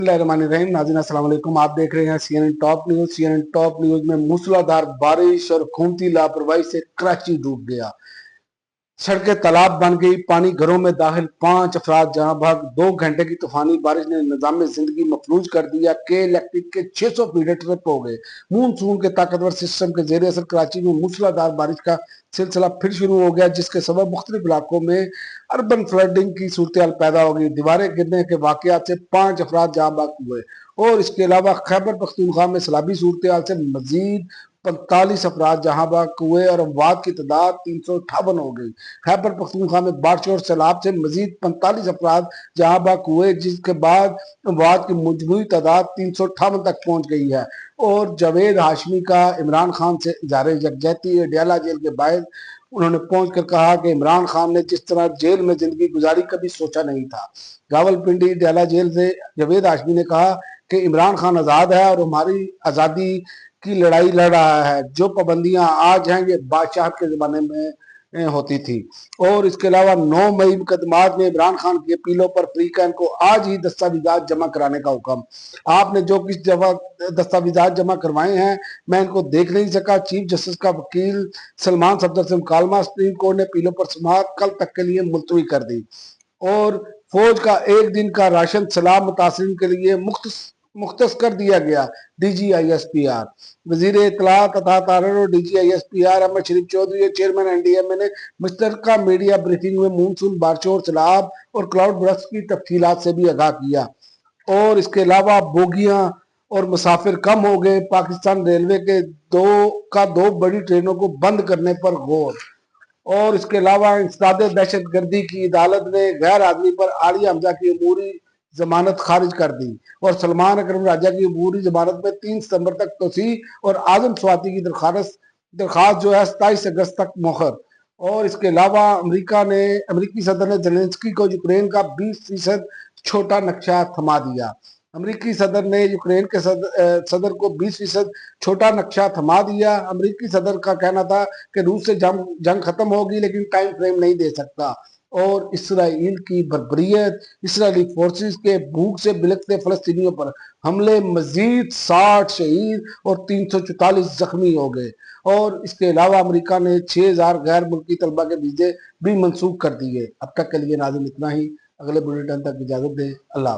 बिस्मिल्लाहिर्रहमानिर्रहीम। नाज़रीन अस्सलाम वालेकुम। आप देख रहे हैं CNN top news. CNN top news में मूसलाधार बारिश और हुकूमती लापरवाही से कराची डूब गया, सड़कें तालाब बन गई, पानी घरों में दाखिल, 5 अफराद जहां भाग। 2 घंटे की तूफानी बारिश ने निजाम जिंदगी मफलूज कर दिया। के इलेक्ट्रिक के 600 फीडर ट्रिप हो गए। मानसून के ताकतवर सिस्टम के जेर असर कराची में मूसलाधार बारिश का सिलसिला फिर शुरू हो गया, जिसके सबब मुख्तलिफ इलाकों में अर्बन फ्लडिंग की सूरत पैदा हो गई। दीवारें गिरने के वाकयात से 5 अफराद जहां भाग हुए और इसके अलावा खैबर पख्तूनख्वा में सैलाबी सूरत से मजीद 45 अफराद जहां बाग हुए और अमवात की तादाद 358 हो गई। खैबर पख्तूनख्वा में बारिश और सैलाब से मजीद 45 अफराद जहां बाग हुए, जिसके बाद अमवात की मजमूई तादाद 358 तक पहुंच गई है। और जावेद हाशमी का इमरान खान से इज़हार यकजहती है। डयाला जेल के बाहर उन्होंने पहुंचकर कहा कि इमरान खान ने जिस तरह जेल में जिंदगी गुजारी कभी सोचा नहीं था। रावलपिंडी डयाला जेल से जावेद हाशमी ने कहा कि इमरान खान आज़ाद है और हमारी आज़ादी की लड़ाई लड़ रहा है। जो पाबंदियां आज हैं ये बादशाह के ज़माने में होती थी। और इसके अलावा 9 मई मुकदमात में इमरान खान की अपीलों पर फ्रीकैन को आज ही दस्तावेजात जमा कराने का हुक्म। आपने जो कुछ दस्तावेजात जमा करवाए हैं मैं इनको देख नहीं सका। चीफ जस्टिस का वकील सलमान सफदर से मुकालमा। सुप्रीम कोर्ट ने अपीलों पर समाअत कल तक के लिए मुलतवी कर दी। और फौज का 1 दिन का राशन सैलाब मुतासरीन के लिए मुख्तस कर दिया गया। DGISPR वजीर इत्तलात अता तारर और DGISPR अहमद शरीफ चौधरी और चेयरमैन NDMA ने मुश्तरका मीडिया ब्रीफिंग में मानसून बारिशों और सैलाब और क्लाउड बर्स्ट की तफसीलात से भी आगाह किया। और इसके अलावा बोगियां और मुसाफिर कम हो गए। पाकिस्तान रेलवे के दो बड़ी ट्रेनों को बंद करने पर गौर। और इसके अलावा इंसदाद दहशत गर्दी की अदालत ने गैर आदमी पर आलिया हमजा की अमूरी जमानत खारिज कर दी। और सलमान अकरम राजा की अमूरी जमानत में 3 सितंबर तक तोसी और आजम स्वाति की दरखास्त जो है 27 अगस्त तक मौखर। और इसके अलावा अमरीकी सदर ने जेलेंस्की को यूक्रेन का 20% छोटा नक्शा थमा दिया। अमरीकी सदर ने यूक्रेन के सदर को 20% छोटा नक्शा थमा दिया। अमरीकी सदर का कहना था कि रूस से जंग खत्म होगी लेकिन टाइम फ्रेम नहीं दे सकता। और इसराइल की बर्बरियत, इसराइली फोर्सेस के भूख से बिलखते फलस्तीनियों पर हमले, मजीद 60 शहीद और 344 जख्मी हो गए। और इसके अलावा अमेरिका ने 6000 गैर मुल्की तलबा के वीजे भी मंसूख कर दिए। अब तक के लिए नाज़रीन इतना ही। अगले बुलेटिन तक इजाजत दें। अल्लाह।